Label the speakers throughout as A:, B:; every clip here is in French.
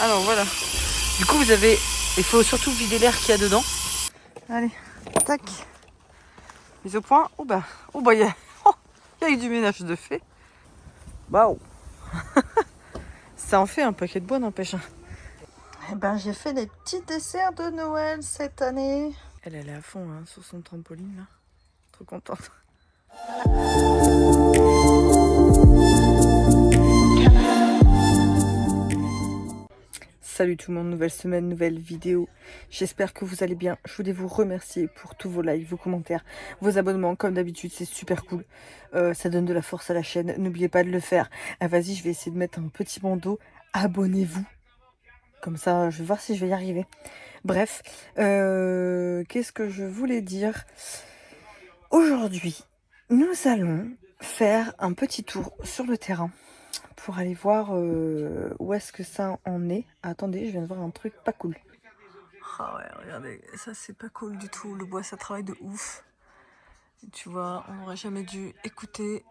A: Alors voilà. Du coup, il faut surtout vider l'air qu'il y a dedans. Allez, tac. Mise au point. Il y a... il y a eu du ménage de fait. Waouh. Ça en fait un paquet de bois, n'empêche. Eh ben, j'ai fait les petits desserts de Noël cette année. Elle est à fond hein, sur son trampoline là. Trop contente. Salut tout le monde, nouvelle semaine, nouvelle vidéo. J'espère que vous allez bien. Je voulais vous remercier pour tous vos likes, vos commentaires, vos abonnements. Comme d'habitude, c'est super cool. Ça donne de la force à la chaîne. N'oubliez pas de le faire. Ah, vas-y, je vais essayer de mettre un petit bandeau. Abonnez-vous. Comme ça, je vais voir si je vais y arriver. Bref, qu'est-ce que je voulais dire? Aujourd'hui, nous allons faire un petit tour sur le terrain pour aller voir où est-ce que ça en est. Attendez, je viens de voir un truc pas cool. Ah ouais, regardez, ça c'est pas cool du tout. Le bois, ça travaille de ouf. Et tu vois, on n'aurait jamais dû écouter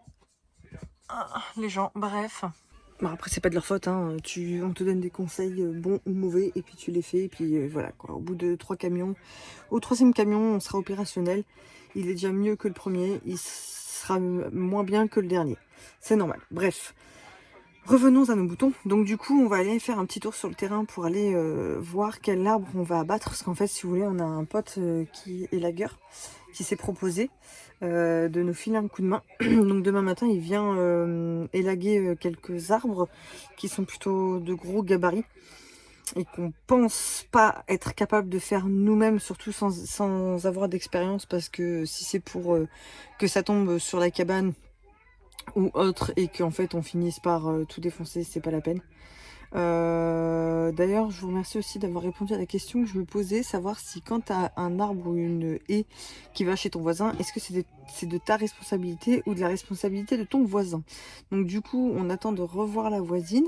A: les gens. Bref. Bon, après, c'est pas de leur faute. Hein. On te donne des conseils bons ou mauvais et puis tu les fais. Et puis voilà, quoi. Au bout de 3 camions, au 3e camion, on sera opérationnel. Il est déjà mieux que le premier. Il sera moins bien que le dernier. C'est normal. Bref. Revenons à nos boutons. Donc du coup, on va aller faire un petit tour sur le terrain pour aller voir quel arbre on va abattre. Parce qu'en fait, si vous voulez, on a un pote qui est lagueur, qui s'est proposé de nous filer un coup de main. Donc demain matin, il vient élaguer quelques arbres qui sont plutôt de gros gabarits et qu'on pense pas être capable de faire nous-mêmes, surtout sans avoir d'expérience, parce que si c'est pour que ça tombe sur la cabane ou autre et qu'en fait on finisse par tout défoncer, c'est pas la peine. D'ailleurs, je vous remercie aussi d'avoir répondu à la question que je me posais, savoir si quand tu as un arbre ou une haie qui va chez ton voisin, est-ce que c'est de ta responsabilité ou de la responsabilité de ton voisin? Donc du coup, on attend de revoir la voisine,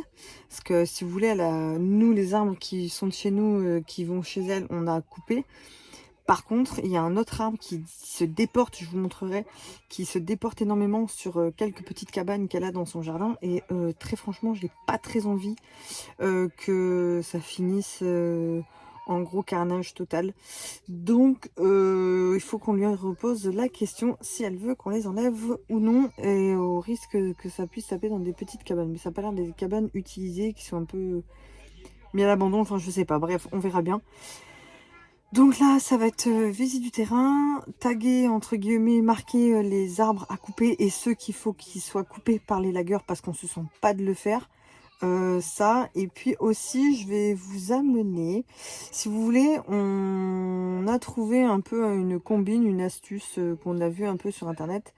A: parce que si vous voulez, nous les arbres qui sont de chez nous, qui vont chez elle, on a coupé. Par contre, il y a un autre arbre qui se déporte, je vous montrerai, qui se déporte énormément sur quelques petites cabanes qu'elle a dans son jardin. Et très franchement, je n'ai pas très envie que ça finisse en gros carnage total. Donc, il faut qu'on lui repose la question si elle veut qu'on les enlève ou non, et au risque que ça puisse taper dans des petites cabanes. Mais ça n'a pas l'air des cabanes utilisées qui sont un peu mis à l'abandon, enfin je sais pas, bref, on verra bien. Donc là, ça va être visite du terrain, taguer, entre guillemets, marquer les arbres à couper et ceux qu'il faut qu'ils soient coupés par les lagueurs parce qu'on se sent pas de le faire. Ça, et puis aussi, je vais vous amener, si vous voulez, on a trouvé un peu une combine, une astuce qu'on a vu un peu sur internet,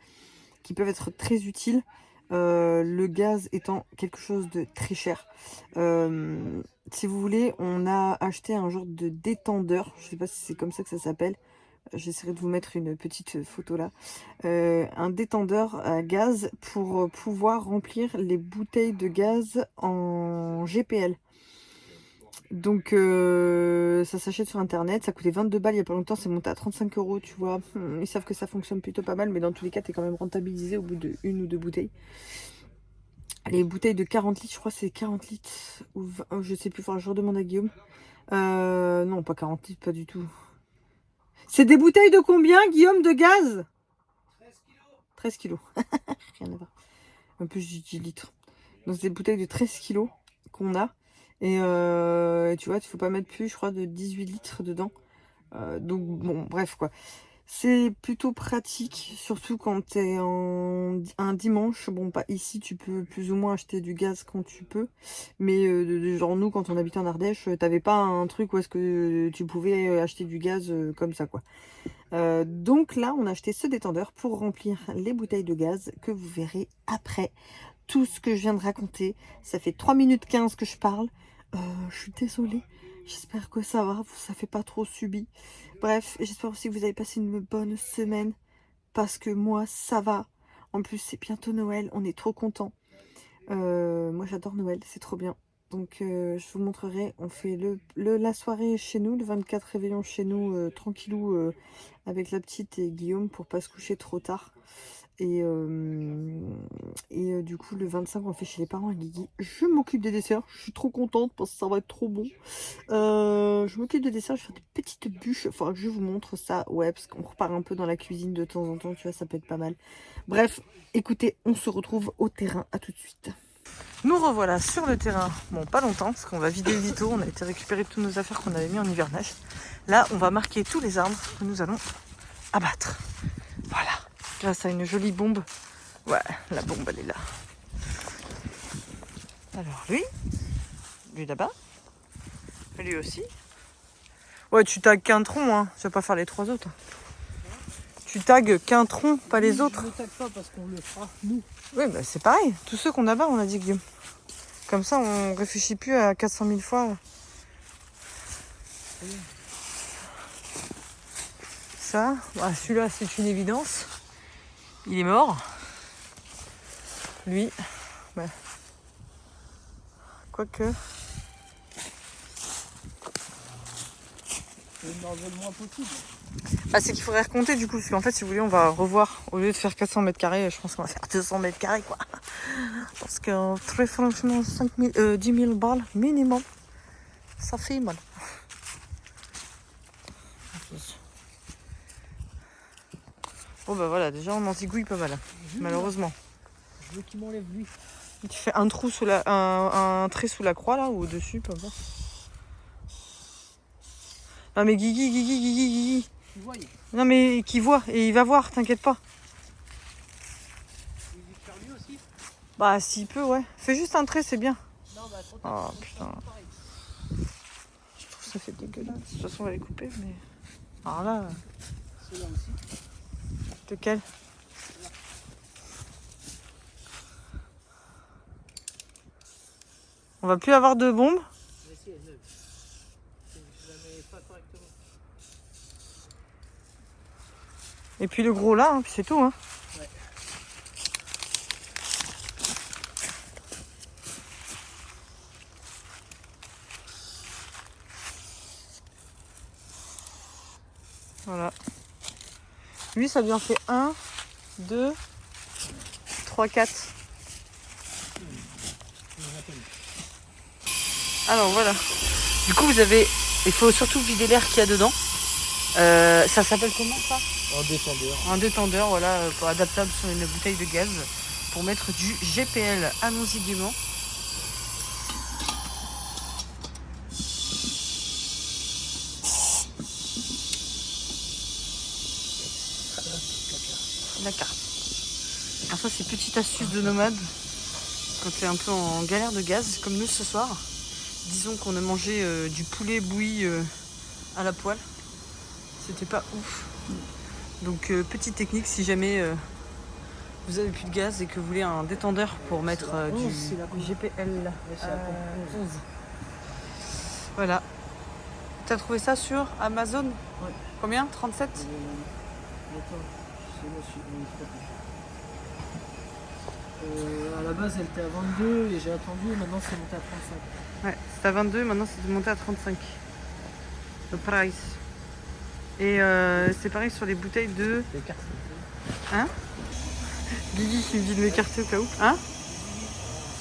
A: qui peuvent être très utiles. Le gaz étant quelque chose de très cher. Si vous voulez, on a acheté un genre de détendeur. Je sais pas si c'est comme ça que ça s'appelle. J'essaierai de vous mettre une petite photo là. Un détendeur à gaz pour pouvoir remplir les bouteilles de gaz en GPL. Donc ça s'achète sur internet, ça coûtait 22 balles il y a pas longtemps, c'est monté à 35 €, tu vois. Ils savent que ça fonctionne plutôt pas mal, mais dans tous les cas, t'es quand même rentabilisé au bout de 1 ou 2 bouteilles. Les bouteilles de 40 litres, je crois que c'est 40 litres, ou 20, oh, je sais plus, enfin, je redemande à Guillaume. Non, pas 40 litres, pas du tout. C'est des bouteilles de combien, Guillaume, de gaz? 13 kilos. Rien à voir. En plus, j'ai 10 litres. Donc, c'est des bouteilles de 13 kilos qu'on a. Et tu vois, il faut pas mettre plus, je crois, de 18 litres dedans. Donc bon, bref quoi. C'est plutôt pratique, surtout quand t'es un dimanche. Bon, pas ici, tu peux plus ou moins acheter du gaz quand tu peux. Mais genre nous, quand on habitait en Ardèche, t'avais pas un truc où est-ce que tu pouvais acheter du gaz comme ça quoi. Donc là, on a acheté ce détendeur pour remplir les bouteilles de gaz que vous verrez après. Tout ce que je viens de raconter, ça fait 3 minutes 15 que je parle. Je suis désolée. J'espère que ça va, ça fait pas trop subi. Bref, j'espère aussi que vous avez passé une bonne semaine. Parce que moi, ça va. En plus, c'est bientôt Noël, on est trop contents. Moi, j'adore Noël, c'est trop bien. Donc, je vous montrerai. On fait la soirée chez nous, le 24 réveillon chez nous, tranquillou, avec la petite et Guillaume, pour pas se coucher trop tard. Du coup, le 25, on fait chez les parents à Guigui. Je m'occupe des desserts. Je suis trop contente parce que ça va être trop bon. Je m'occupe des desserts. Je vais faire des petites bûches. Enfin, je vous montre ça. Ouais, parce qu'on repart un peu dans la cuisine de temps en temps. Tu vois, ça peut être pas mal. Bref, écoutez, on se retrouve au terrain. À tout de suite. Nous revoilà sur le terrain. Bon, pas longtemps, parce qu'on va vider le lito. On a été récupérer toutes nos affaires qu'on avait mis en hivernage. Là, on va marquer tous les arbres que nous allons abattre. Voilà. Grâce à une jolie bombe. Ouais, la bombe, elle est là. Alors, lui là-bas. Lui aussi. Ouais, tu tagues qu'un tronc, hein. Tu vas pas faire les 3 autres. Tu tagues qu'un tronc, pas les autres.
B: Je ne tague pas parce qu'on le fera, nous.
A: Oui, bah c'est pareil. Tous ceux qu'on abat, on a dit, Guillaume. Comme ça, on réfléchit plus à 400 000 fois. Ça, bah, celui-là, c'est une évidence. Il est mort. Lui, bah, quoique.
B: Il en veut le moins possible.
A: Bah, c'est qu'il faudrait recompter du coup, parce qu'en fait, si vous voulez, on va revoir. Au lieu de faire 400 mètres carrés, je pense qu'on va faire 200 mètres carrés, quoi. Parce que très franchement, 10 000 balles minimum, ça fait mal. Bon, bah voilà, déjà, on en zigouille pas mal, malheureusement.
B: Je veux qu'il m'enlève lui.
A: Tu fais un trou sous un trait sous la croix là ou au-dessus, pas voir. Non mais Guigui.
B: Tu vois,
A: Non mais qui voit et il va voir, t'inquiète pas.
B: il veut faire lui aussi.
A: Bah s'il peut, ouais. Fais juste un trait, c'est bien.
B: Non, bah trop tard.
A: Oh putain. Je trouve que ça fait dégueulasse. De toute façon, on va les couper, mais. Alors là.
B: Celui-là aussi.
A: Lequel? On va plus avoir de bombes.
B: Mais si, elle est neuve. Je la mets pas correctement.
A: Et puis le gros là, hein, puis c'est tout. Hein.
B: Ouais.
A: Voilà. Lui, ça lui en fait 1, 2, 3, 4. Alors voilà. Du coup, il faut surtout vider l'air qu'il y a dedans. Ça s'appelle comment ça?
B: Un détendeur.
A: Un détendeur, voilà, adaptable sur une bouteille de gaz pour mettre du GPL. Allons-y gaiement. La carte. Alors ça, c'est petite astuce de nomade quand tu es un peu en galère de gaz, comme nous ce soir. Disons qu'on a mangé du poulet bouilli à la poêle. C'était pas ouf. Donc petite technique, si jamais vous avez plus de gaz et que vous voulez un détendeur pour mettre du GPL.
B: C'est la pompe 11.
A: Voilà. T'as trouvé ça sur Amazon?
B: Ouais.
A: Combien? 37?
B: Attends, c'est moi à la base, elle était à 22 et j'ai attendu et maintenant c'est monté à 35.
A: Ouais, c'était à 22, maintenant c'est monté à 35. Le price. Et c'est pareil sur les bouteilles de...
B: Les cartes.
A: Hein? Guigui qui me dit de m'écarter au cas où. Hein?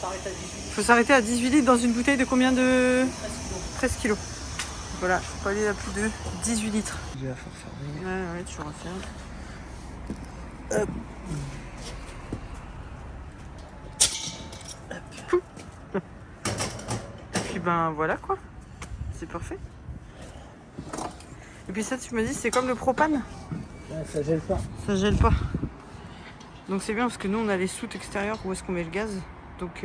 B: S'arrête à 18.
A: Faut s'arrêter à 18 litres dans une bouteille de combien de...
B: 13 kilos.
A: 13 kilos. Voilà, faut pas aller à plus de 18 litres.
B: Je vais la faire fermer.
A: Ouais, tu refermes. Hop. Et puis ben voilà quoi. C'est parfait. Et puis ça, tu me dis, c'est comme le propane.
B: Ouais, ça gèle pas.
A: Ça gèle pas. Donc c'est bien parce que nous on a les soutes extérieures où est-ce qu'on met le gaz. Donc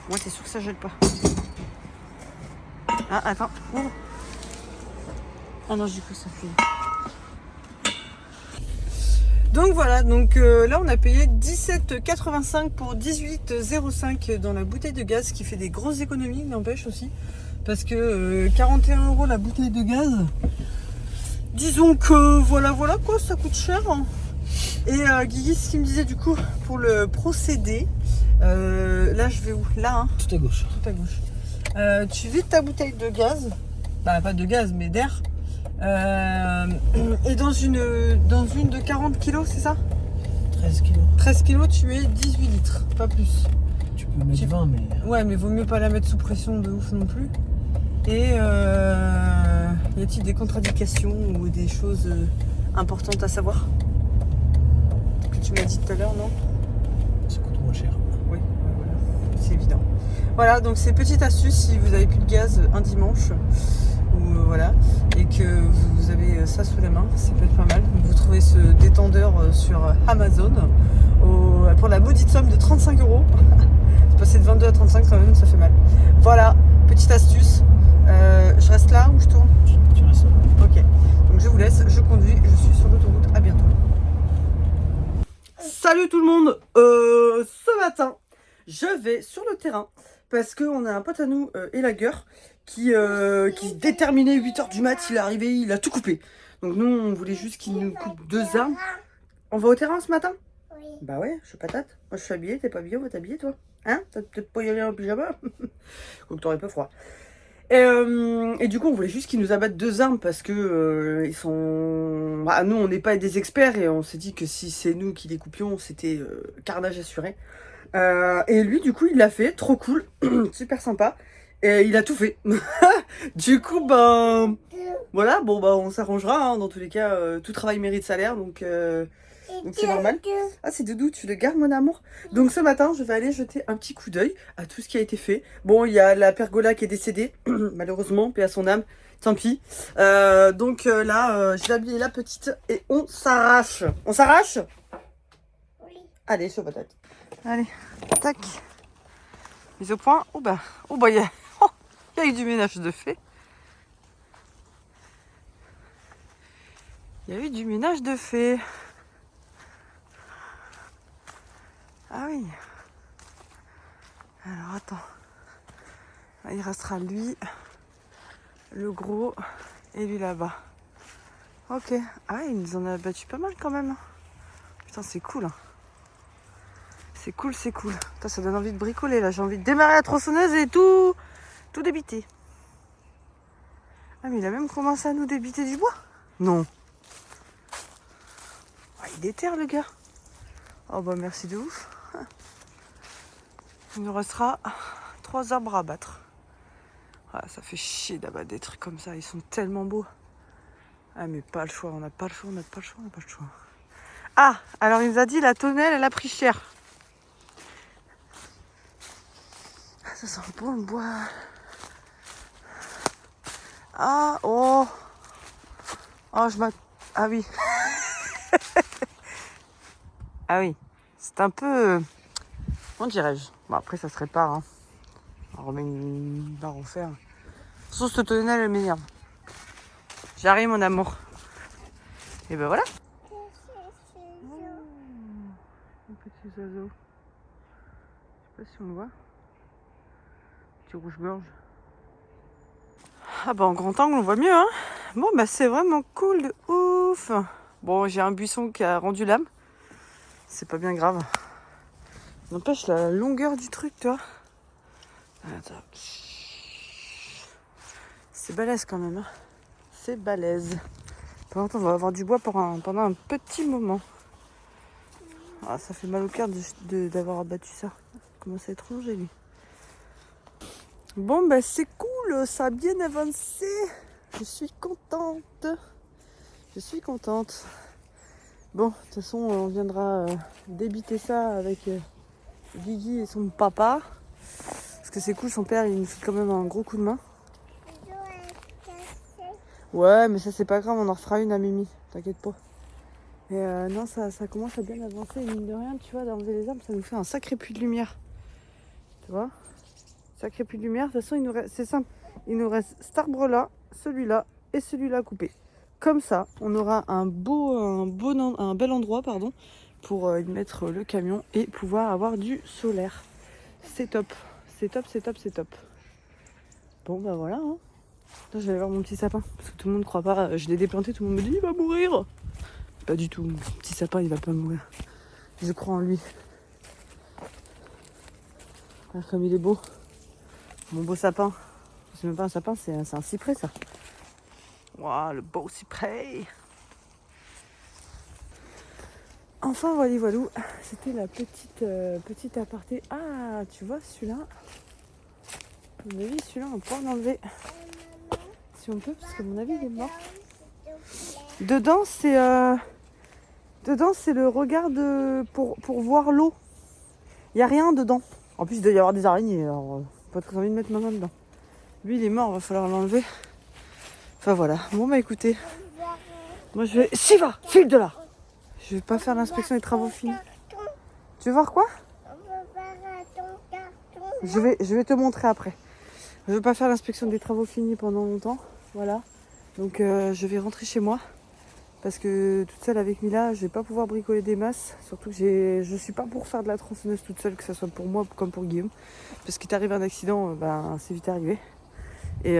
A: moi c'est sûr que ça gèle pas. Ah attends. Ouvre. Ah non, j'ai cru que ça fait. Donc voilà, donc là on a payé 17,85 pour 18,05 dans la bouteille de gaz, qui fait des grosses économies, n'empêche aussi. Parce que 41 € la bouteille de gaz. Disons que voilà quoi, ça coûte cher. Hein. Et Guigui, ce qu'il me disait du coup pour le procédé, là je vais où? Là, hein.
B: Tout à gauche.
A: Tout à gauche. Tu vides ta bouteille de gaz, bah pas de gaz mais d'air, et dans une de 40 kilos, c'est ça?
B: 13 kilos.
A: 13 kilos, tu mets 18 litres, pas plus.
B: Tu peux mettre 20, mais...
A: Ouais, mais vaut mieux pas la mettre sous pression de ouf non plus. Et y a-t-il des contre-indications ou des choses importantes à savoir? Que tu m'as dit tout à l'heure, non?
B: Ça coûte moins cher.
A: Oui, voilà, c'est évident. Voilà, donc c'est petite astuce si vous avez plus de gaz un dimanche, ou voilà, et que vous avez ça sous la main, ça peut être pas mal. Vous trouvez ce détendeur sur Amazon pour la maudite somme de 35 €. C'est passé de 22 à 35 quand même, ça fait mal. Voilà, petite astuce. Je reste là ou je tourne?
B: Tu restes là.
A: Ok, donc je vous laisse, je conduis, je suis sur l'autoroute, à bientôt. Salut tout le monde, ce matin, je vais sur le terrain parce qu'on a un pote à nous, élagueur, qui se déterminait 8 h du mat, il est arrivé, il a tout coupé. Donc nous, on voulait juste qu'il nous coupe 2 arbres. On va au terrain ce matin? Oui. Bah ouais, je suis patate. Moi je suis habillée, t'es pas habillée, on va t'habiller toi. Hein? T'as peut-être pas y aller en pyjama? Donc t'aurais pas froid. Et du coup, on voulait juste qu'ils nous abattent 2 arbres parce que ils sont... Bah, nous, on n'est pas des experts et on s'est dit que si c'est nous qui les coupions, c'était carnage assuré. Et lui, du coup, il l'a fait, trop cool, super sympa. Et il a tout fait. Du coup, ben... Voilà, bon, bah, on s'arrangera. Hein, dans tous les cas, tout travail mérite salaire, donc c'est normal. Ah, c'est Doudou, tu le gardes, mon amour? Donc ce matin, je vais aller jeter un petit coup d'œil à tout ce qui a été fait. Bon, il y a la pergola qui est décédée, malheureusement, paix à son âme, tant pis. Donc là, je vais habiller la petite et on s'arrache. On s'arrache? Oui. Allez, sur votre tête. Allez, tac. Mise au point. Oh bah, il y a eu du ménage de fait. Il y a eu du ménage de fait. Ah oui. Alors attends. Il restera lui, le gros, et lui là-bas. Ok. Ah, il nous en a battu pas mal quand même. Putain, c'est cool. C'est cool, c'est cool. Putain, ça donne envie de bricoler là. J'ai envie de démarrer la tronçonneuse et tout débiter. Ah, mais il a même commencé à nous débiter du bois. Non. Ah, il déterre le gars. Oh bah merci de ouf. Il nous restera 3 arbres à abattre. Ah, ça fait chier d'abattre des trucs comme ça. Ils sont tellement beaux. Ah mais pas le choix. On n'a pas le choix. On n'a pas le choix. On n'a pas le choix. Ah, alors il nous a dit la tonnelle, elle a pris cher. Ah, ça sent bon le bois. Ah, oh. Oh, ah oui. Ah oui. C'est un peu... Comment dirais-je? Bon, après, ça se répare. Hein. On remet une barre en fer. Sauf cette tonnelle, elle m'énerve. J'arrive, mon amour. Et ben voilà. Un petit oiseau. Je sais pas si on le voit. Petit rouge-gorge. Ah bah en grand angle on voit mieux hein. Bon bah c'est vraiment cool de ouf. Bon j'ai un buisson qui a rendu l'âme. C'est pas bien grave. N'empêche la longueur du truc tu vois. Attends. C'est balèze quand même hein. C'est balèze. Pendant on va avoir du bois pendant un petit moment. Ah, ça fait mal au cœur d'avoir abattu ça. Comment ça être rongé lui. Bon bah c'est cool, ça a bien avancé. Je suis contente. Je suis contente. Bon, de toute façon, on viendra débiter ça avec Guigui et son papa. Parce que c'est cool, son père, il nous fait quand même un gros coup de main. Ouais, mais ça, c'est pas grave, on en refera une à Mimi. T'inquiète pas. Et non, ça commence à bien avancer. Et mine de rien, tu vois, d'enlever les arbres, ça nous fait un sacré puits de lumière. Tu vois? Sacré puits de lumière. De toute façon, c'est simple. Il nous reste cet arbre-là, celui-là et celui-là coupé. Comme ça, on aura un bel endroit pour y mettre le camion et pouvoir avoir du solaire. C'est top. C'est top, c'est top, c'est top. Bon, bah voilà. Hein. Là, je vais aller voir mon petit sapin. Parce que tout le monde ne croit pas. Je l'ai déplanté, tout le monde me dit il va mourir. Pas du tout. Mon petit sapin, il va pas mourir. Je crois en lui. Ah, comme il est beau. Mon beau sapin. C'est même pas un sapin, c'est un cyprès, ça. Waouh, le beau cyprès. Enfin, voilà, voilou. C'était la petite aparté. Ah, tu vois, celui-là. À mon avis, celui-là, on peut l'enlever. Si on peut, parce qu'à mon avis, il est mort. Dedans, c'est le regard pour voir l'eau. Il n'y a rien dedans. En plus, il doit y avoir des araignées. Alors, pas très envie de mettre ma main dedans. Lui, il est mort, il va falloir l'enlever. Enfin, voilà. Bon, bah écoutez. Moi, je vais... Si, va, file de là. Je vais pas faire l'inspection des travaux finis. Tu veux voir quoi? Je vais te montrer après. Je veux pas faire l'inspection des travaux finis pendant longtemps. Voilà. Donc, je vais rentrer chez moi. Parce que toute seule avec Mila, je vais pas pouvoir bricoler des masses. Surtout que je suis pas pour faire de la tronçonneuse toute seule, que ce soit pour moi comme pour Guillaume. Parce qu'il t'arrive un accident, ben, c'est vite arrivé. Et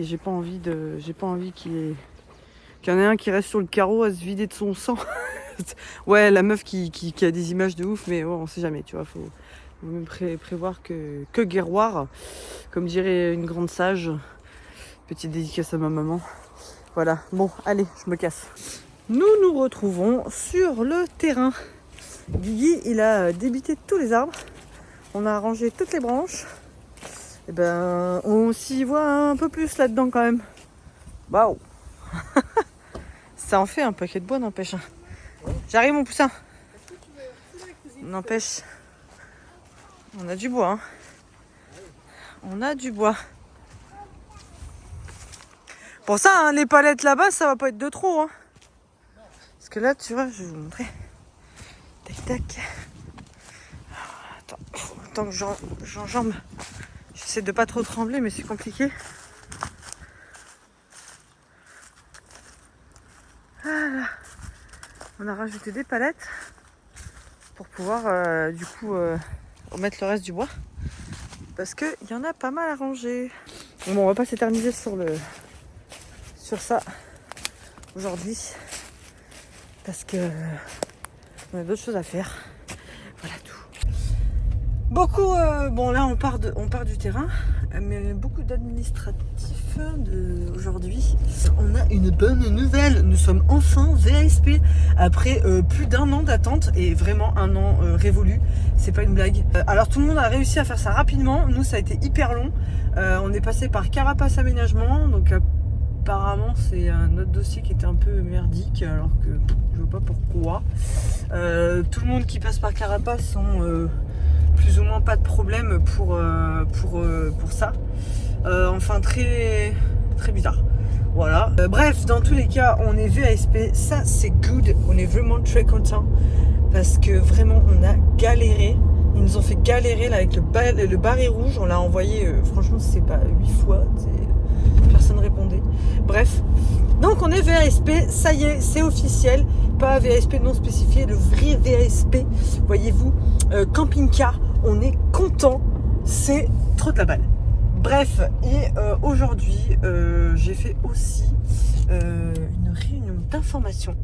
A: j'ai pas envie qu'il y en ait un qui reste sur le carreau à se vider de son sang. Ouais, la meuf qui a des images de ouf, mais bon, on sait jamais, tu vois. Faut même prévoir que guerroir, comme dirait une grande sage. Petite dédicace à ma maman. Voilà, bon, allez, je me casse. Nous nous retrouvons sur le terrain. Guigui, il a débité tous les arbres. On a arrangé toutes les branches. Et ben, on s'y voit un peu plus là-dedans quand même. Waouh. Ça en fait un paquet de bois, n'empêche. J'arrive, mon poussin. N'empêche. On a du bois, hein. On a du bois. Pour ça, hein, les palettes là-bas, ça va pas être de trop, hein. Parce que là, tu vois, je vais vous montrer. Tac, tac. Attends, faut le temps que j'enjambe. J'essaie de pas trop trembler, mais c'est compliqué. Voilà. On a rajouté des palettes pour pouvoir, du coup, remettre le reste du bois. Parce qu'il y en a pas mal à ranger. Bon, on va pas s'éterniser sur ça aujourd'hui. Parce que on a d'autres choses à faire. Voilà tout. Beaucoup, bon là on part du terrain, mais beaucoup d'administratifs aujourd'hui. On a une bonne nouvelle, nous sommes enfin VASP après plus d'1 an d'attente et vraiment 1 an révolu, c'est pas une blague. Alors tout le monde a réussi à faire ça rapidement, nous ça a été hyper long. On est passé par Carapace Aménagement, donc apparemment c'est un autre dossier qui était un peu merdique alors que je vois pas pourquoi. Tout le monde qui passe par Carapace ont plus ou moins pas de problème pour ça. Enfin très bizarre. Voilà. Bref, dans tous les cas, on est VASP, ça c'est good, on est vraiment très content parce que vraiment on a galéré. Ils nous ont fait galérer là avec le barret rouge, on l'a envoyé, franchement c'est pas 8 fois, personne répondait. Bref, donc on est VASP, ça y est, c'est officiel, pas VASP non spécifié, le vrai VASP, voyez-vous, camping-car, on est content, c'est trop de la balle. Bref, et aujourd'hui, j'ai fait aussi une réunion d'information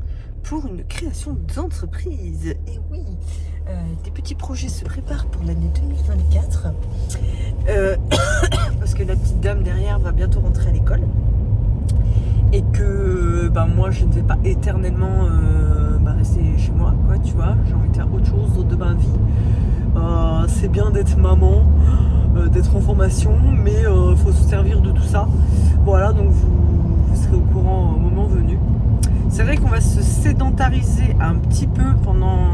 A: pour une création d'entreprise. Et oui, des petits projets se préparent pour l'année 2024. Parce que la petite dame derrière va bientôt rentrer à l'école. Et que moi, je ne vais pas éternellement rester chez moi, quoi, tu vois. J'ai envie de faire autre chose de ma vie. C'est bien d'être maman, d'être en formation, mais il faut se servir de tout ça. Voilà, donc vous serez au courant au moment venu. C'est vrai qu'on va se sédentariser un petit peu pendant...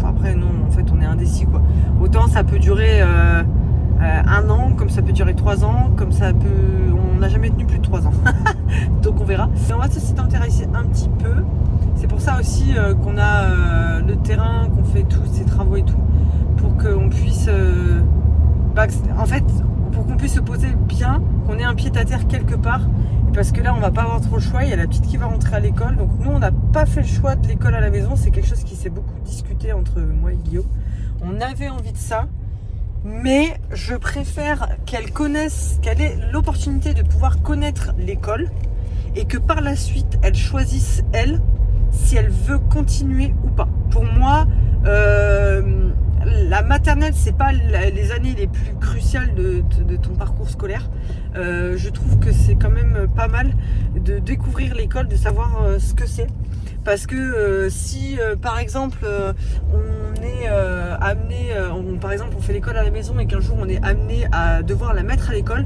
A: Après non, en fait on est indécis quoi. Autant ça peut durer 1 an, comme ça peut durer 3 ans, comme ça peut... On n'a jamais tenu plus de 3 ans. Donc on verra. Et on va se sédentariser un petit peu. C'est pour ça aussi qu'on a le terrain, qu'on fait tous ces travaux et tout, pour qu'on puisse... en fait, pour qu'on puisse se poser bien, qu'on ait un pied à terre quelque part. Parce que là on va pas avoir trop le choix, il y a la petite qui va rentrer à l'école, donc nous on n'a pas fait le choix de l'école à la maison, c'est quelque chose qui s'est beaucoup discuté entre moi et Guillaume. On avait envie de ça, mais je préfère qu'elle ait l'opportunité de pouvoir connaître l'école et que par la suite elle choisisse elle si elle veut continuer ou pas. Pour moi, la maternelle, c'est pas les années les plus cruciales de ton parcours scolaire. Je trouve que c'est quand même pas mal de découvrir l'école, de savoir ce que c'est. Parce que si par exemple on est amené, par exemple on fait l'école à la maison et qu'un jour on est amené à devoir la mettre à l'école,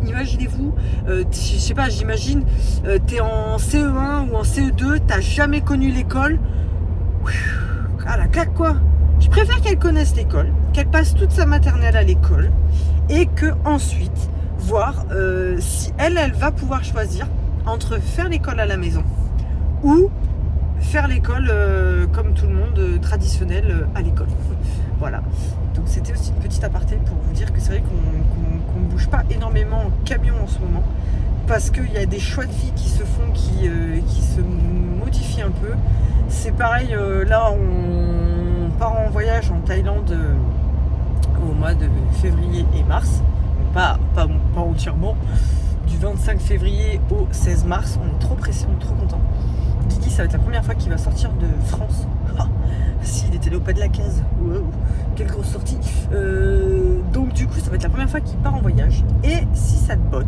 A: imaginez-vous, je sais pas, j'imagine, t'es en CE1 ou en CE2, t'as jamais connu l'école, à la claque quoi. Je préfère qu'elle connaisse l'école, qu'elle passe toute sa maternelle à l'école et que ensuite voir si elle va pouvoir choisir entre faire l'école à la maison ou faire l'école comme tout le monde traditionnel à l'école. Voilà, donc c'était aussi une petite aparté pour vous dire que c'est vrai qu'on ne bouge pas énormément en camion en ce moment parce qu'il y a des choix de vie qui se font, qui se modifient un peu. C'est pareil, là on part en voyage en Thaïlande au mois de février et mars, pas entièrement, du 25 février au 16 mars. On est trop pressés, on est trop contents. Guigui, ça va être la première fois qu'il va sortir de France. S'il était là au pas de la case. Wow, quelle grosse sortie. Donc du coup, ça va être la première fois qu'il part en voyage. Et si ça te botte,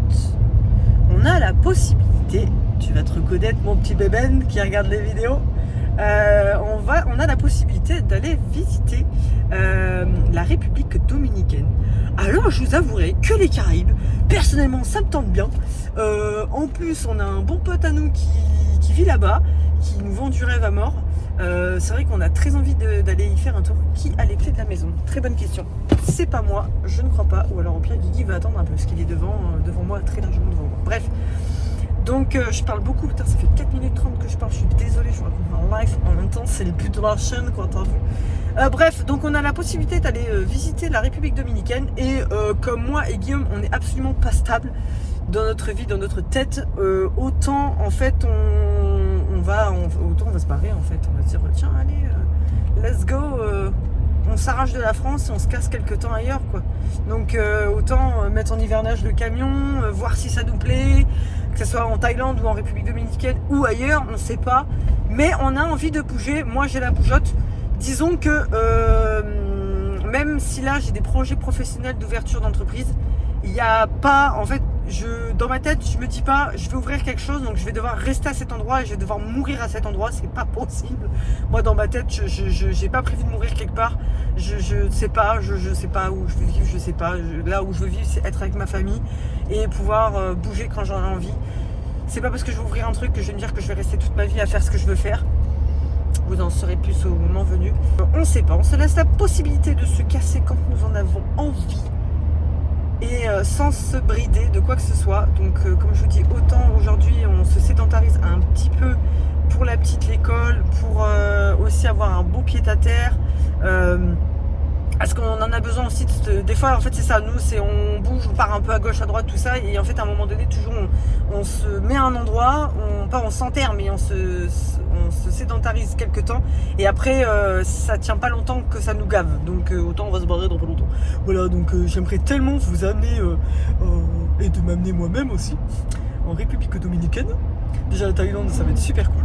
A: on a la possibilité, tu vas te reconnaître mon petit bébène qui regarde les vidéos, on a la possibilité d'aller visiter la République dominicaine. Alors je vous avouerai que les Caraïbes, personnellement ça me tente bien. En plus on a un bon pote à nous qui vit là-bas, qui nous vend du rêve à mort. C'est vrai qu'on a très envie d'aller y faire un tour. Qui a les clés de la maison? Très bonne question. C'est pas moi, je ne crois pas. Ou alors au pire Guigui va attendre un peu parce qu'il est devant moi, très largement devant moi. Bref. Donc je parle beaucoup, putain ça fait 4 minutes 30 que je parle, je suis désolée, je vous raconte en live, en même temps c'est le but de la chaîne quoi, t'as vu. Bref, donc on a la possibilité d'aller visiter la République dominicaine et comme moi et Guillaume on n'est absolument pas stable dans notre vie, dans notre tête, autant en fait on va se barrer en fait, on va se dire tiens allez let's go, on s'arrache de la France et on se casse quelques temps ailleurs quoi. Donc autant mettre en hivernage le camion, voir si ça nous plaît, que ce soit en Thaïlande ou en République dominicaine ou ailleurs, on ne sait pas. Mais on a envie de bouger, moi j'ai la bougeotte. Disons que même si là j'ai des projets professionnels d'ouverture d'entreprise, il n'y a pas, en fait, dans ma tête, je me dis pas, je vais ouvrir quelque chose, donc je vais devoir rester à cet endroit et je vais devoir mourir à cet endroit, c'est pas possible. Moi, dans ma tête, je n'ai pas prévu de mourir quelque part. Je sais pas, je sais pas où je veux vivre, je sais pas. Là où je veux vivre, c'est être avec ma famille et pouvoir bouger quand j'en ai envie. C'est pas parce que je vais ouvrir un truc que je vais me dire que je vais rester toute ma vie à faire ce que je veux faire. Vous en saurez plus au moment venu. On sait pas, on se laisse la possibilité de se casser quand nous en avons envie. Et sans se brider de quoi que ce soit. Donc comme je vous dis, autant aujourd'hui on se sédentarise un petit peu pour la petite l'école, pour aussi avoir un beau pied à terre, parce qu'on en a besoin aussi des fois en fait c'est ça, nous c'est on bouge, on part un peu à gauche à droite tout ça et en fait à un moment donné toujours on se met à un endroit, on s'enterre mais on se sédentarise quelques temps et après ça tient pas longtemps que ça nous gave, donc autant on va se barrer dans pas longtemps. Voilà, donc j'aimerais tellement vous amener et de m'amener moi-même aussi en République dominicaine. Déjà la Thaïlande ça va être super cool.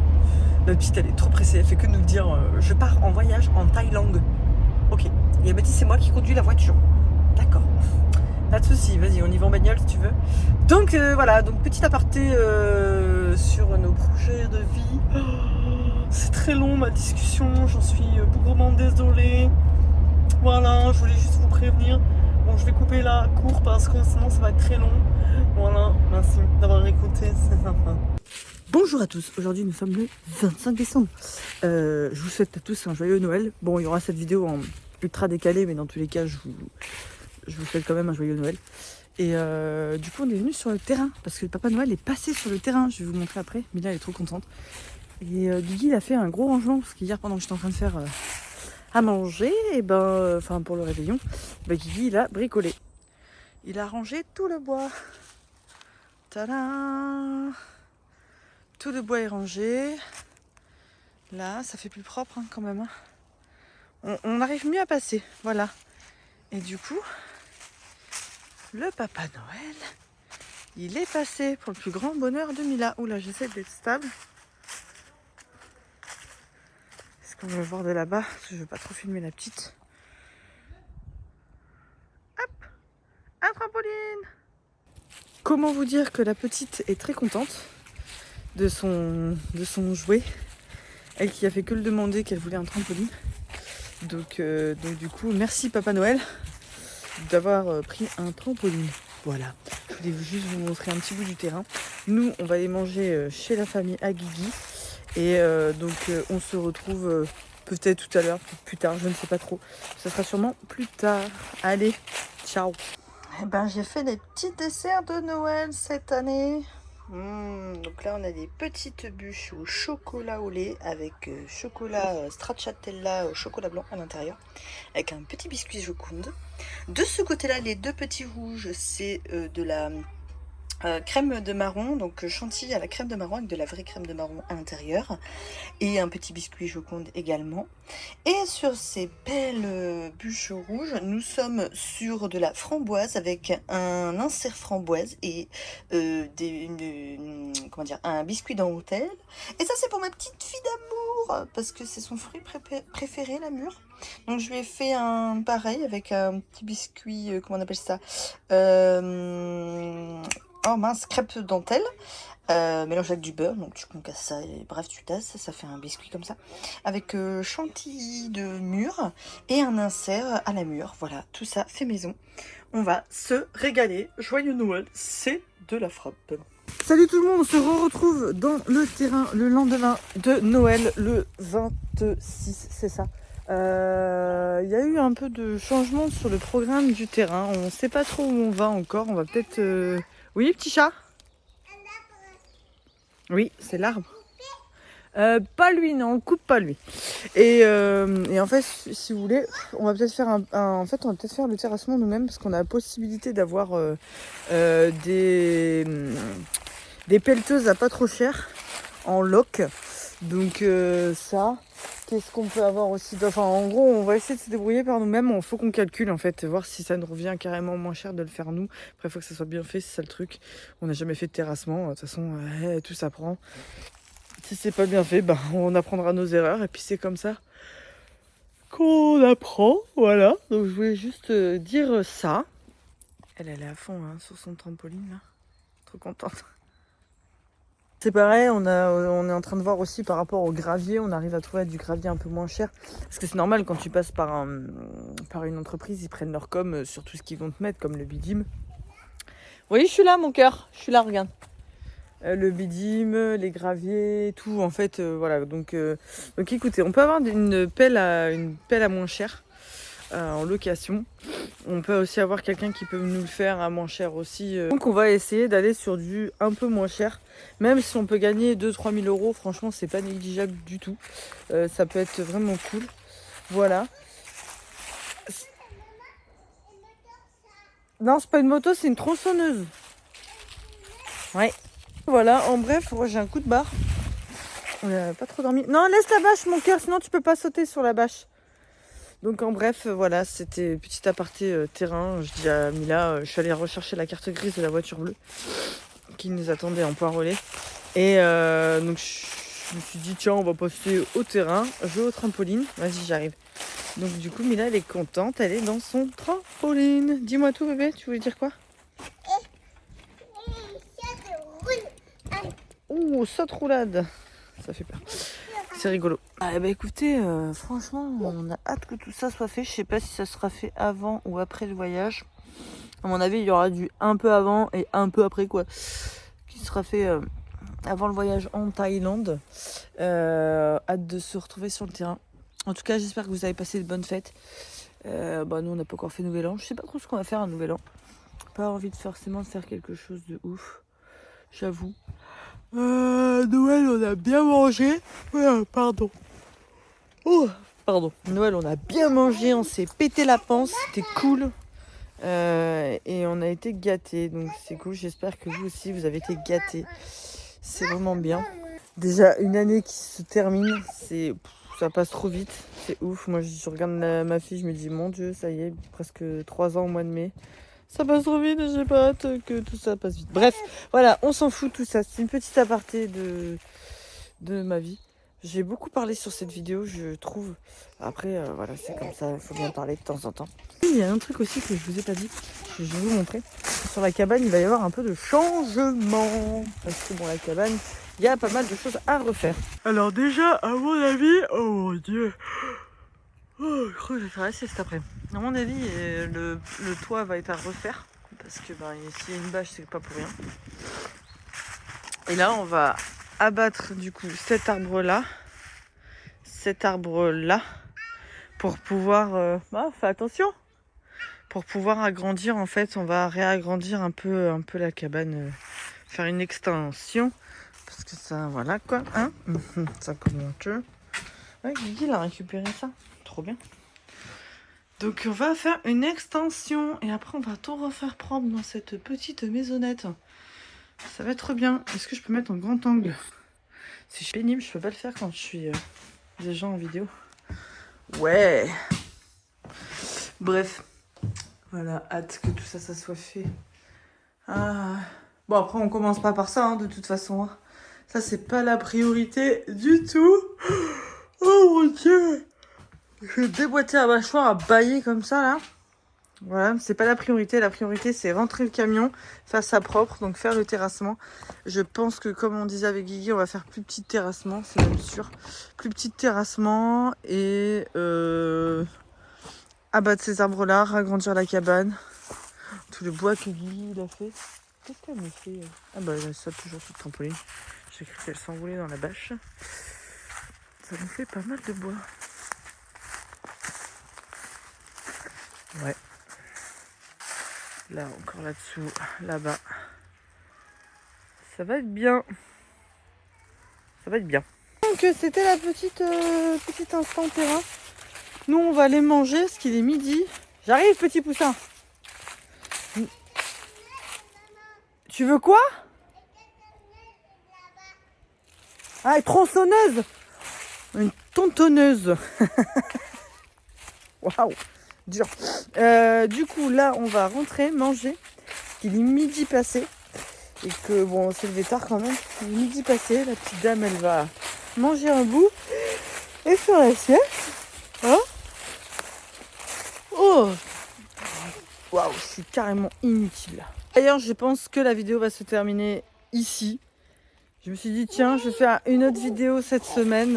A: La petite elle est trop pressée, elle fait que nous dire je pars en voyage en Thaïlande. Ok, et elle m'a dit c'est moi qui conduis la voiture. D'accord, pas de soucis, vas-y on y va en bagnole si tu veux. Donc voilà, donc petit aparté sur nos projets de vie. Oh, c'est très long ma discussion, j'en suis bougrement désolée. Voilà, je voulais juste vous prévenir. Bon, je vais couper là court parce que sinon ça va être très long. Voilà, merci d'avoir écouté, c'est sympa. Bonjour à tous, aujourd'hui nous sommes le 25 décembre. Je vous souhaite à tous un joyeux Noël. Bon, il y aura cette vidéo en ultra décalée, mais dans tous les cas, je vous souhaite quand même un joyeux Noël. Et du coup, on est venu sur le terrain, parce que le Papa Noël est passé sur le terrain. Je vais vous montrer après, Mila elle est trop contente. Et Guigui, il a fait un gros rangement, parce qu'hier, pendant que j'étais en train de faire à manger, et ben, enfin pour le réveillon, ben, Guigui, il a bricolé. Il a rangé tout le bois. Tadam! Tout le bois est rangé. Là, ça fait plus propre hein, quand même. Hein. On arrive mieux à passer. Voilà. Et du coup, le Papa Noël, il est passé pour le plus grand bonheur de Mila. Oula, j'essaie d'être stable. Est-ce qu'on va le voir de là-bas? Parce que je ne veux pas trop filmer la petite. Hop! Un trampoline! Comment vous dire que la petite est très contente de son jouet. Elle qui a fait que le demander qu'elle voulait un trampoline. Donc du coup, merci Papa Noël d'avoir pris un trampoline. Voilà, je voulais juste vous montrer un petit bout du terrain. Nous, on va aller manger chez la famille à Guigui. Et on se retrouve peut-être tout à l'heure, peut-être plus tard, je ne sais pas trop. Ça sera sûrement plus tard. Allez, ciao. Eh ben, j'ai fait des petits desserts de Noël cette année. Donc là, on a des petites bûches au chocolat au lait avec chocolat stracciatella au chocolat blanc à l'intérieur, avec un petit biscuit Joconde. De ce côté-là, les deux petits rouges, c'est de la crème de marron, donc chantilly à la crème de marron avec de la vraie crème de marron à l'intérieur et un petit biscuit Joconde également. Et sur ces belles bûches rouges, nous sommes sur de la framboise avec un insert framboise et un biscuit dentelle. Et ça, c'est pour ma petite fille d'amour parce que c'est son fruit préféré, la mûre. Donc je lui ai fait un pareil avec un petit biscuit, comment on appelle ça, oh mince, crêpe dentelle, mélange avec du beurre, donc tu concasses ça et bref tu tasses, ça fait un biscuit comme ça, avec chantilly de mûre et un insert à la mûre, voilà, tout ça fait maison. On va se régaler, joyeux Noël, c'est de la frappe. Salut tout le monde, on se retrouve dans le terrain le lendemain de Noël, le 26, c'est ça. Il y a eu un peu de changement sur le programme du terrain, on ne sait pas trop où on va encore, on va peut-être... Oui, petit chat? Oui, c'est l'arbre. Pas lui, non, on coupe pas lui. Et en fait, si vous voulez, on va peut-être faire on va peut-être faire le terrassement nous-mêmes parce qu'on a la possibilité d'avoir des pelleteuses à pas trop cher en loc. Donc ça, qu'est-ce qu'on peut avoir aussi enfin, en gros, on va essayer de se débrouiller par nous-mêmes. Il faut qu'on calcule en fait, voir si ça nous revient carrément moins cher de le faire nous. Après, il faut que ça soit bien fait, c'est ça le truc. On n'a jamais fait de terrassement, de toute façon, tout s'apprend. Si c'est pas bien fait, ben, on apprendra nos erreurs et puis c'est comme ça qu'on apprend. Voilà, donc je voulais juste dire ça. Elle est à fond hein, sur son trampoline là, trop contente. C'est pareil, on est en train de voir aussi par rapport au gravier, on arrive à trouver du gravier un peu moins cher. Parce que c'est normal quand tu passes par une entreprise, ils prennent leur com sur tout ce qu'ils vont te mettre, comme le bidim. Oui, je suis là mon cœur, je suis là, regarde. Le bidim, les graviers, tout en fait, voilà. Donc écoutez, on peut avoir une pelle à moins cher en location. On peut aussi avoir quelqu'un qui peut nous le faire à moins cher aussi. Donc on va essayer d'aller sur du un peu moins cher. Même si on peut gagner 2-3 000 euros, franchement c'est pas négligeable du tout. Ça peut être vraiment cool. Voilà. Non, c'est pas une moto, c'est une tronçonneuse. Ouais. Voilà, en bref, moi j'ai un coup de barre. On n'a pas trop dormi. Non, laisse la bâche mon cœur, sinon tu peux pas sauter sur la bâche. Donc en bref, voilà, c'était petit aparté terrain. Je dis à Mila, je suis allée rechercher la carte grise de la voiture bleue qui nous attendait en point relais. Et donc je me suis dit, tiens, on va passer au terrain, jouer au trampoline. Vas-y, j'arrive. Donc du coup, Mila, elle est contente, elle est dans son trampoline. Dis-moi tout, bébé, tu voulais dire quoi? Ouh, saute roulade. Ça fait peur. C'est rigolo. Ah, bah écoutez, franchement, on a hâte que tout ça soit fait. Je sais pas si ça sera fait avant ou après le voyage. À mon avis, il y aura du un peu avant et un peu après, quoi. Qui sera fait avant le voyage en Thaïlande. Hâte de se retrouver sur le terrain. En tout cas, j'espère que vous avez passé de bonnes fêtes. Bah nous, on n'a pas encore fait Nouvel An. Je sais pas trop ce qu'on va faire à Nouvel An. Pas envie de forcément faire quelque chose de ouf. J'avoue. Noël, on a bien mangé. Pardon. Oh, pardon. Noël, on a bien mangé, on s'est pété la panse, c'était cool. Et on a été gâtés, donc c'est cool. J'espère que vous aussi, vous avez été gâtés. C'est vraiment bien. Déjà, une année qui se termine, ça passe trop vite. C'est ouf. Moi, je regarde ma fille, je me dis, mon Dieu, ça y est, presque 3 ans au mois de mai. Ça passe trop vite, j'ai pas hâte que tout ça passe vite. Bref, voilà, on s'en fout tout ça. C'est une petite aparté de ma vie. J'ai beaucoup parlé sur cette vidéo, je trouve. Après, voilà, c'est comme ça, il faut bien parler de temps en temps. Il y a un truc aussi que je vous ai pas dit, je vais vous montrer. Sur la cabane, il va y avoir un peu de changement. Parce que bon, la cabane, il y a pas mal de choses à refaire. Alors déjà, à mon avis, oh mon dieu, oh, je crois que je vais faire assez cet après. À mon avis, le toit va être à refaire parce que s'il y a une bâche, c'est pas pour rien. Et là, on va abattre du coup cet arbre-là, pour pouvoir... fais attention. Pour pouvoir agrandir, en fait, on va réagrandir un peu la cabane, faire une extension. Parce que ça, voilà quoi, hein. Ça commence. Ouais, Guigui, il a récupéré ça. Trop bien. Donc, on va faire une extension. Et après, on va tout refaire propre dans cette petite maisonnette. Ça va être bien. Est-ce que je peux mettre en grand angle? Si je suis pénible, je peux pas le faire quand je suis déjà en vidéo. Ouais. Bref. Voilà, hâte que tout ça, ça soit fait. Ah. Bon, après, on commence pas par ça, hein, de toute façon. Hein. Ça, c'est pas la priorité du tout. Oh mon dieu. Je vais déboîter la mâchoire à bailler comme ça, là. Voilà, c'est pas la priorité. La priorité, c'est rentrer le camion, faire ça propre, donc faire le terrassement. Je pense que, comme on disait avec Guigui, on va faire plus petit terrassement, c'est même sûr. Plus petit terrassement et abattre ces arbres-là, ragrandir la cabane. Tout le bois que Guigui il a fait. Qu'est-ce qu'elle me fait? Ah bah ça toujours sur le trampoline. J'ai cru qu'elle s'envolait dans la bâche. Ça nous fait pas mal de bois. Ouais. Là encore là-dessous, là-bas. Ça va être bien. Ça va être bien. Donc c'était la petite instant terrain. Nous on va aller manger parce qu'il est midi. J'arrive petit poussin. Tu veux quoi? Ah, une tronçonneuse. Une tontonneuse. Waouh, dur. Du coup, là, on va rentrer, manger. Il est midi passé. Et que, bon, on s'est levé tard quand même. Il est midi passé. La petite dame, elle va manger un bout. Et faire la sieste. Hein? Oh! Waouh, je suis carrément inutile. D'ailleurs, je pense que la vidéo va se terminer ici. Je me suis dit, tiens, je vais faire une autre vidéo cette semaine.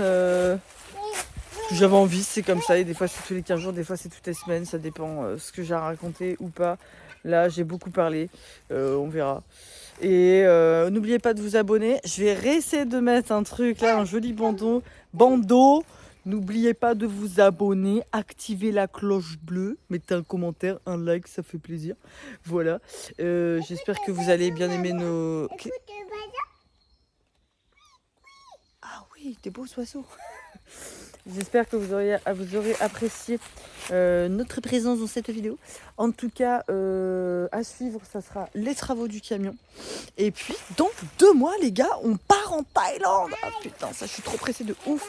A: J'avais envie, c'est comme ça. Et des fois, c'est tous les 15 jours, des fois, c'est toutes les semaines. Ça dépend ce que j'ai à raconter ou pas. Là, j'ai beaucoup parlé. On verra. Et n'oubliez pas de vous abonner. Je vais réessayer de mettre un truc là, un joli bandeau. N'oubliez pas de vous abonner, activer la cloche bleue, mettez un commentaire, un like, ça fait plaisir. Voilà. J'espère que vous allez bien aimer nos... Ah oui, des beaux oiseaux. J'espère que vous aurez apprécié notre présence dans cette vidéo. En tout cas, à suivre, ça sera les travaux du camion. Et puis, dans 2 mois, les gars, on part en Thaïlande. Ah putain, ça, je suis trop pressée de ouf.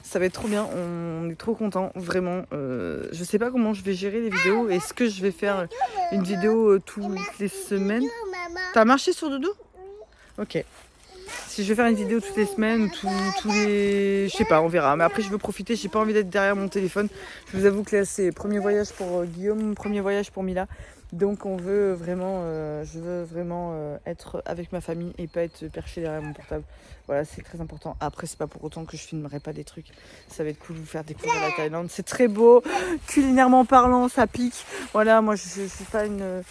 A: Ça va être trop bien, on est trop contents, vraiment. Je sais pas comment je vais gérer les vidéos. Est-ce que je vais faire une vidéo toutes les semaines? T'as marché sur Doudou? Ok. Si je vais faire une vidéo toutes les semaines ou tous les... Je sais pas, on verra. Mais après, je veux profiter. J'ai pas envie d'être derrière mon téléphone. Je vous avoue que là, c'est premier voyage pour Guillaume, premier voyage pour Mila. Donc, on veut vraiment... je veux vraiment être avec ma famille et pas être perché derrière mon portable. Voilà, c'est très important. Après, c'est pas pour autant que je filmerai pas des trucs. Ça va être cool de vous faire découvrir la Thaïlande. C'est très beau. Culinairement parlant, ça pique. Voilà, moi, je suis pas une...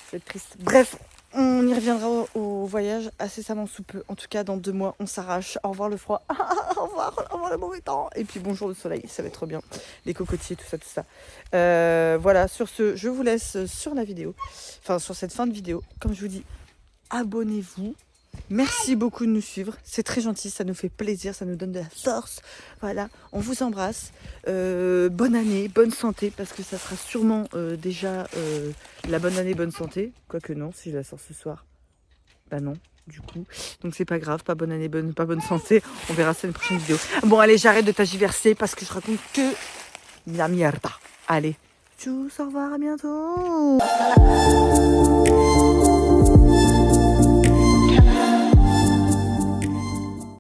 A: Je vais être triste. Bref. On y reviendra au voyage assez sous peu. En tout cas, dans 2 mois, on s'arrache. Au revoir le froid. Au revoir le mauvais temps. Et puis bonjour le soleil. Ça va être trop bien. Les cocotiers, tout ça. Voilà, sur ce, je vous laisse sur la vidéo. Enfin, sur cette fin de vidéo. Comme je vous dis, abonnez-vous. Merci beaucoup de nous suivre. C'est très gentil. Ça nous fait plaisir. Ça nous donne de la force. Voilà, on vous embrasse. Bonne année, bonne santé. Parce que ça sera sûrement déjà la bonne année, bonne santé. Quoique non, si je la sors ce soir. Bah non, du coup. Donc c'est pas grave, pas bonne année, pas bonne santé. On verra ça dans une prochaine vidéo. Bon, allez, j'arrête de tergiverser parce que je raconte que la mierda. Allez, tchuss, au revoir, à bientôt.